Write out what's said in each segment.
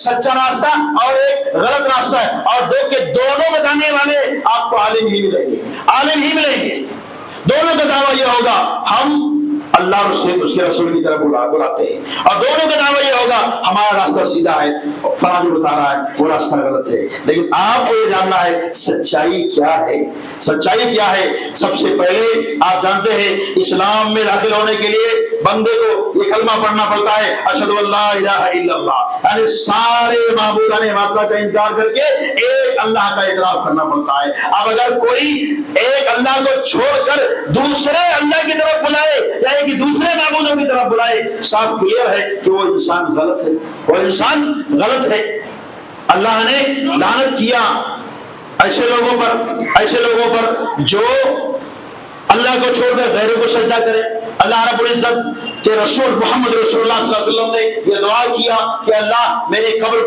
سچا راستہ اور ایک غلط راستہ ہے، اور دو کے دونوں بتانے والے آپ کو عالم ہی ملیں گے، عالم ہی ملیں گے۔ دونوں کا دعویٰ یہ ہوگا ہم اللہ اور اس کے رسول کی طرف بلاتے ہیں، اور دونوں کا دعویٰ یہ ہوگا ہمارا راستہ سیدھا ہے، فلاں جو بتا رہا ہے وہ راستہ غلط ہے۔ لیکن آپ کو یہ جاننا ہے سچائی کیا ہے، سچائی کیا ہے۔ سب سے پہلے آپ جانتے ہیں اسلام میں داخل ہونے کے لیے بندے کو یہ کلمہ پڑھنا پڑتا ہے، اشہد ان لا الہ الا اللہ، یعنی سارے معبودان باطلہ کا انکار کر کے ایک اللہ کا اعتراف کرنا پڑتا ہے۔ اب اگر کوئی ایک اللہ کو چھوڑ کر دوسرے اللہ کی طرف بلائے یا کہ دوسرے معبودوں کی طرف بلائے، صاف کلیئر ہے کہ وہ انسان غلط ہے، وہ انسان غلط ہے۔ اللہ نے لعنت کیا ایسے لوگوں پر جو اللہ کو چھوڑ کر غیروں کو سجدہ کرے۔ اللہ رب العزت کے رسول محمد رسول اللہ صلی اللہ علیہ وسلم نے یہ دعا کیا کہ اللہ میرے قبر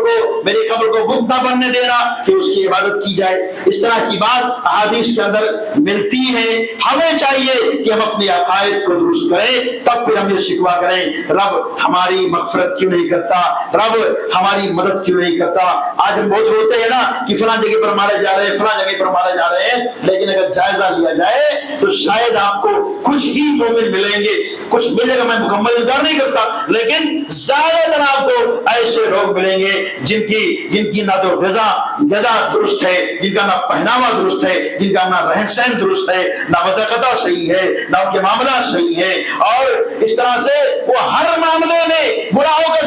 کو بت نہ بننے دینا کہ اس کی عبادت کی جائے۔ اس طرح کی بات احادیث کے اندر ملتی ہے۔ ہمیں چاہیے کہ ہم اپنے عقائد کو درست کریں، تب پھر ہم یہ شکوہ کریں رب ہماری مغفرت کیوں نہیں کرتا، رب ہماری مدد کیوں نہیں کرتا۔ آج ہم بہت روتے ہیں نا کہ فلاں جگہ پر مارے جا رہے ہیں، فلاں جگہ پر مارے جا رہے ہیں، لیکن اگر جائزہ لیا جائے تو شاید آپ کو کچھ ہی مومن ملیں گے، کچھ ملے گا، میں مکمل انکار نہیں کرتا، لیکن زیادہ تر آپ کو ایسے لوگ ملیں گے جن کی نہ تو غذا درست ہے، جن کا نہ پہناوا درست ہے، جن کا نہ رہن سہن درست ہے، نہ وضاقتہ صحیح ہے، نہ ان کے معاملات صحیح ہے، اور اس طرح سے وہ ہر معاملے میں گناہوں کا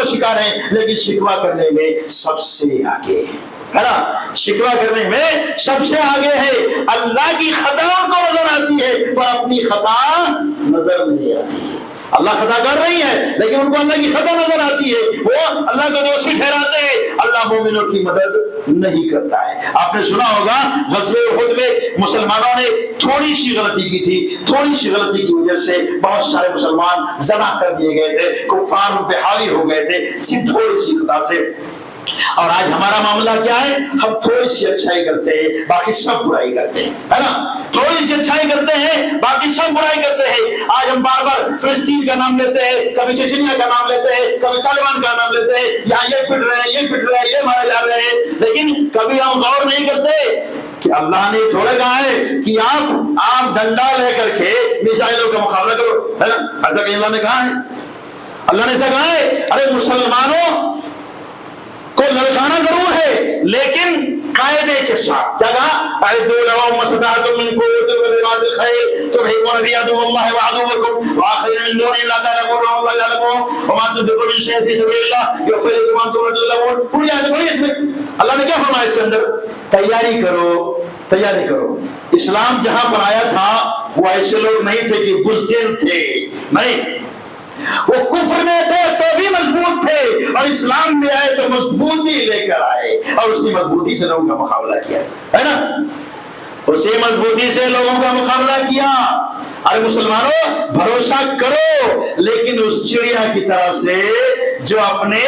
شکار ہیں، لیکن شکوہ کرنے میں سب سے آگے ہے نا، شکوہ کرنے میں سب سے آگے ہے۔ اللہ کی خطا ان کو نظر آتی ہے پر اپنی خطا نظر نہیں آتی ہے۔ اللہ خطا کر رہی ہے لیکن ان کو اللہ کی خطا نظر آتی ہے، وہ اللہ کو دوشی ٹھہراتے ہیں، اللہ مومنوں کی مدد نہیں کرتا ہے۔ آپ نے سنا ہوگا غزوہ احد میں مسلمانوں نے تھوڑی سی غلطی کی تھی، تھوڑی سی غلطی کی وجہ سے بہت سارے مسلمان ذبح کر دیے گئے تھے، کفار ان پہ حاوی ہو گئے تھے صرف تھوڑی سی خطا سے۔ اور آج ہمارا معاملہ کیا ہے؟ ہم تھوڑی سی اچھائی کرتے ہیں، باقی سب برائی کرتے ہیں، ہے نا، تھوڑی سی اچھائی کرتے ہیں، باقی سب برائی کرتے ہیں۔ آج ہم بار بار فلسطین کا نام لیتے ہیں، کبھی چچنیا کا نام لیتے ہیں، کبھی طالبان کا نام لیتے ہیں، یہاں یہ پٹ رہے ہیں، یہ مارے جا رہے ہیں، لیکن کبھی ہم غور نہیں کرتے کہ اللہ نے تھوڑے کہا ہے کہ آپ ڈنڈا لے کر کے میزائلوں کا مقابلہ کرو، ہے نا، ایسا کہ اللہ نے کہا ہے، اللہ نے ایسا کہا ہے۔ ارے مسلمانوں کو للکانا ضرور ہے لیکن قاعدے کے ساتھ، کیا کہا؟ اعدوا لهم ما استطعتم من قوة ومن رباط الخيل ترهبون به عدو الله وعدوكم وآخرين من دونه لا تعلمونهم والله يعلمهم وما تنفقوا من شيء في سبيل الله يوفى إليكم وأنتم لا تظلمون۔ پوری آیت پڑھی اس میں اللہ نے کیا فرمایا اس کے اندر؟ تیاری کرو۔ اسلام جہاں پر آیا تھا وہ ایسے لوگ نہیں تھے کہ بزدل تھے، نہیں، وہ کفر میں تھے تو بھی مضبوط تھے، اور اسلام میں آئے تو مضبوطی لے کر آئے، اور اسی مضبوطی سے لوگوں کا مقابلہ کیا، ہے نا، اسی مضبوطی سے لوگوں کا مقابلہ کیا۔ ارے مسلمانوں بھروسہ کرو، لیکن اس چڑیا کی طرح سے جو اپنے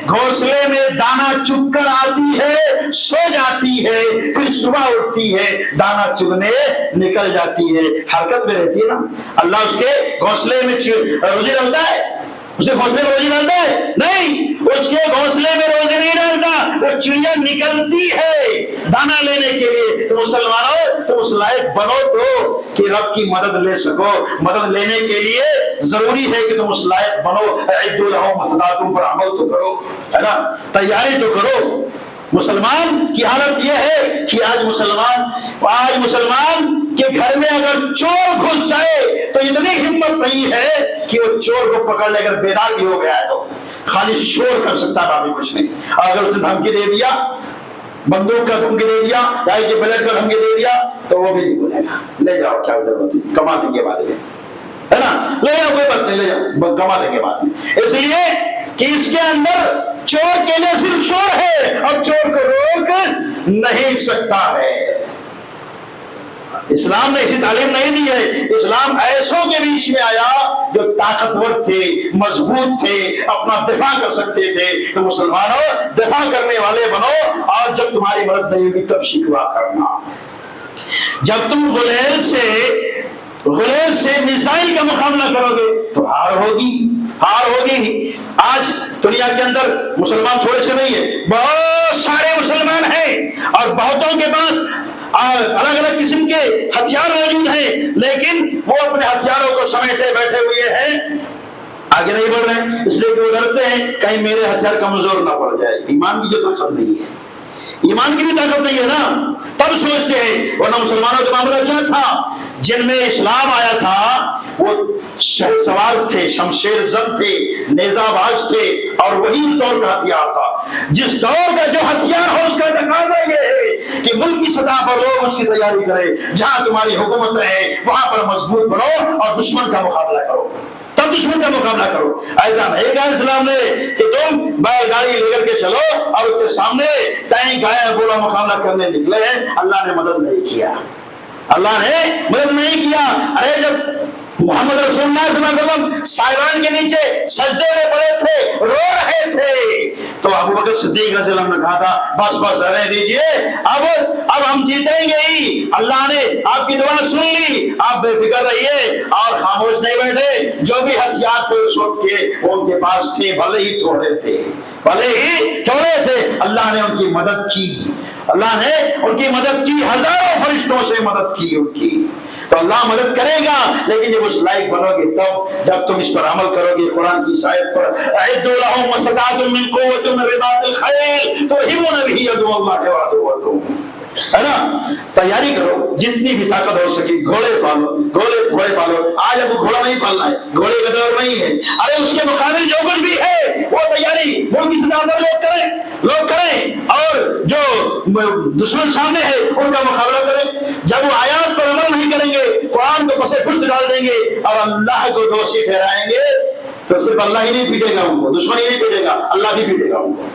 گھونسلے میں دانا چگ کر آتی ہے، سو جاتی ہے، پھر صبح اٹھتی ہے، دانا چگنے نکل جاتی ہے، حرکت میں رہتی ہے نا۔ اللہ اس کے گھونسلے میں روزی ڈالتا ہے؟ اسے گھونسلے میں روزی ڈالتا ہے؟ نہیں، اس کے گھونسلے میں روزی نہیں ڈالتا، وہ چڑیا نکلتی ہے دانا لینے کے لیے۔ تو مسلمانوں تم اس لائق بنو تو کہ رب کی مدد لے سکو۔ مدد لینے کے لیے ضروری ہے کہ تم اس لائق بنو، اعدوا لهم ما استطعتم پر عمل تو کرو، ہے نا، تیاری تو کرو۔ مسلمان کی حالت یہ ہے کہ آج مسلمان کے گھر میں اگر چور گھس جائے تو اتنی ہمت نہیں ہے کہ وہ چور کو پکڑ لے کر بیدار بھی ہو گیا ہے تو خالی شور کر سکتا، باقی کچھ نہیں۔ اگر اس نے دھمکی دے دیا، بندوق کا دھمکی دے دیا یا کہ بلیٹ کا دھمکی دے دیا تو وہ بھی نہیں بولے گا، لے جاؤ کیا ضرورت ہے، کما دیں گے بعد میں، ہے نا، لے جاؤ کوئی بات نہیں، لے جاؤ کما دیں گے بعد میں۔ اس لیے کہ اس کے اندر چور کے لیے صرف شور ہے اور چور کو روک نہیں سکتا ہے۔ اسلام نے ایسی تعلیم نہیں دی ہے۔ اسلام ایسوں کے بیچ میں آیا جو طاقتور تھے، مضبوط تھے، اپنا دفاع کر سکتے تھے۔ تو مسلمانوں دفاع کرنے والے بنو، اور جب تمہاری مدد نہیں ہوگی تب شکوہ کرنا۔ جب تم غلیل سے میزائل کا مقابلہ کرو گے تو ہار ہوگی، ہار ہوگی. آج دنیا کے اندر مسلمان تھوڑے سے نہیں ہے، بہت سارے مسلمان ہیں اور بہتوں کے پاس الگ الگ قسم کے ہتھیار موجود ہیں، لیکن وہ اپنے ہتھیاروں کو سمیٹے بیٹھے ہوئے ہیں، آگے نہیں بڑھ رہے ہیں، اس لیے کہ وہ ڈرتے ہیں کہیں میرے ہتھیار کمزور نہ پڑ جائے. ایمان کی جو طاقت نہیں ہے، ایمان کی بھی طاقت نہیں ہے نا، تب سوچتے ہیں. ورنہ مسلمانوں کا معاملہ کیا تھا؟ جن میں اسلام آیا تھا وہ سوار تھے، شمشیر زد تھے، نیزہ باز تھے، اور وہی اس دور کا ہتھیار تھا. جس دور کا جو ہتھیار ہو اس کا تقاضا یہ ہے کہ ملک کی سطح پر لوگ اس کی تیاری کریں. جہاں تمہاری حکومت ہے وہاں پر مضبوط بنو اور دشمن کا مقابلہ کرو، تب دشمن کا مقابلہ کرو. ایسا نہیں کہا اسلام نے کہ تم بیل گاڑی لے کر کے چلو اور اس کے سامنے ٹینک آیا بولا مقابلہ کرنے نکلے ہیں. اللہ نے مدد نہیں کیا، اللہ نے مدد نہیں کیا. ارے جب محمد رسول اللہ صلی اللہ علیہ وسلم سائبان کے نیچے سجدے میں پڑے تھے، رو رہے تھے، تو ابو بکر صدیق رضی اللہ عنہ نے کہا تھا بس بس رہنے دیجئے، اب ہم جیتیں گے ہی، اللہ نے آپ کی دعا سن لی، آپ بے فکر رہیے. اور خاموش نہیں بیٹھے. جو بھی ہتھیار تھے اس وقت کے وہ ان کے پاس تھے، بھلے ہی تھوڑے تھے، بھلے ہی تھوڑے تھے، اللہ نے ان کی مدد کی، اللہ نے ان کی مدد کی، ہزاروں فرشتوں سے مدد کی ان کی. تو اللہ مدد کرے گا، لیکن جب اس لائق بنو گے تب، جب تم اس پر عمل کرو گے. قرآن کی آیت پر اعدوا لهم ما استطعتم من قوة من رباط الخيل ترهبون به عدو الله وعدوكم، ہے نا. تیاری کرو جتنی بھی طاقت ہو سکے. گھوڑے پالو، گھوڑے پالو. آج اب کو گھوڑا نہیں پالنا ہے، گھوڑے کا دور نہیں ہے. ارے اس کے مقابل جو کچھ بھی ہے وہ تیاری ملک کی سطح پر لوگ کریں اور جو دشمن سامنے ہے ان کا مقابلہ کریں. جب وہ آیات پر عمل نہیں کریں گے، قرآن کو پسے پشت ڈال دیں گے اور اللہ کو دوشی ٹھہرائیں گے، تو صرف اللہ ہی نہیں پیٹے گا ان کو، دشمن ہی نہیں پیٹے گا، اللہ بھی پیٹے گا ان کو.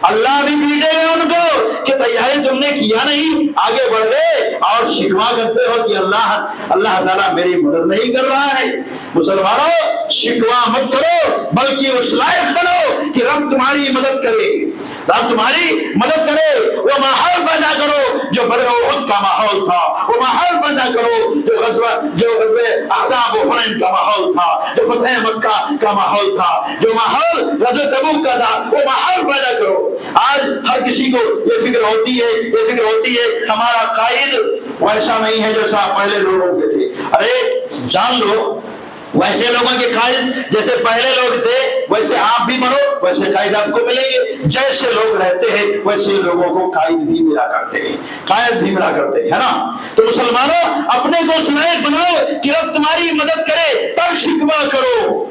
اللہ بھی پیٹے گا ان کو کہ تیاری تم نے کیا نہیں، آگے بڑھ گئے اور شکوا کرتے ہو کہ اللہ تعالیٰ میری مدد نہیں کر رہا ہے. مسلمانوں شکوا مت کرو، بلکہ اس لائق بنو کہ رب تمہاری مدد کرے، رب تمہاری مدد کرے. وہ ماحول پیدا کرو جو بدر احد کا ماحول تھا، وہ ماحول پیدا کرو جو غزوہ احزاب و حنین کا ماحول تھا، جو فتح مکہ کا ماحول تھا، جو ماحول غزوہ تبوک کا تھا، وہ ماحول پیدا کرو. آج ہر کسی کو یہ فکر ہوتی ہے ہمارا قائد ویسا نہیں ہے جیسا پہلے لوگوں کے تھے. ارے جان لو ویسے لوگوں کے قائد جیسے پہلے لوگ تھے ویسے آپ بھی بنو، ویسے قائد آپ کو ملیں گے. جیسے لوگ رہتے ہیں ویسے لوگوں کو قائد بھی ملا کرتے ہیں، قائد بھی ملا کرتے ہیں، ہے نا. تو مسلمانوں اپنے کو اس لائق بناؤ کہ رب تمہاری مدد کرے، تب شکوہ کرو.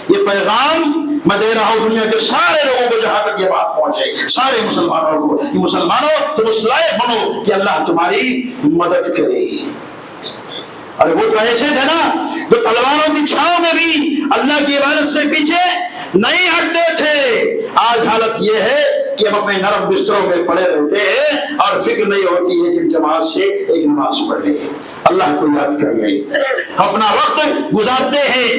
یہ پیغام میں دے رہا ہوں دنیا کے سارے لوگوں کو، جہاں تک یہ بات پہنچے، سارے مسلمانوں کو کہ مسلمانوں تم اس لائق بنو کہ اللہ تمہاری مدد کرے. ارے وہ تو ایسے تھے نا جو تلواروں کی چھاؤں میں بھی اللہ کی عبادت سے پیچھے نہیں ہٹتے تھے. آج حالت یہ ہے کہ ہم اپنے نرم بستروں میں پڑے رہتے ہیں اور فکر نہیں ہوتی ہے کہ جماعت سے ایک نماز پڑھ لیں، اللہ کو یاد کر لیں. اپنا وقت گزارتے ہیں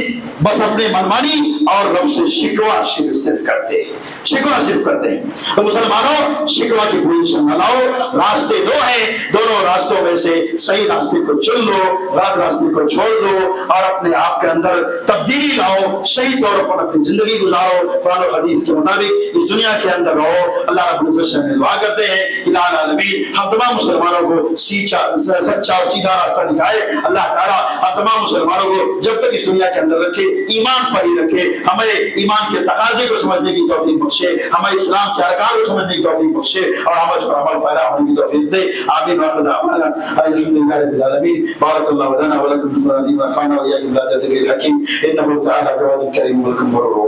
بس اپنے منمانی اور رب سے شکوہ صرف کرتے ہیں. تو مسلمانوں شکوہ کی پوزیشن نہ لاؤ. راستے دو ہیں، دونوں راستوں میں سے صحیح راستے کو چن لو، غلط راستے کو چھوڑ دو اور اپنے آپ کے اندر تبدیلی لاؤ، صحیح طور پر اپنی زندگی گزارو، قرآن و حدیث کے مطابق اس دنیا کے اندر رہو. اللہ رب العزت سے دعا کرتے ہیں کہ الہ العالمین ہم تمام مسلمانوں کو سچا اور سیدھا راستہ دکھائے. اللہ تعالیٰ ہم تمام مسلمانوں کو جب تک اس دنیا کے اندر رکھے ایمان پر ہی رکھے، ہمیں ایمان کے تقاضے کو سمجھنے کی توفیق بخشے، ہمیں اسلام کے ارکان کو سمجھنے کی توفیق بخشے اور ہمیں اس پر عمل پیرا ہونے کی توفیق دے. آمین. وآخر دعوانا الحمدللہ رب العالمین. بارک اللہ لنا ولکم فی القرآن ونفعنا وإياکم بآیاتہ الحکیم. انہ تعالی جواد کریم ملک مرور.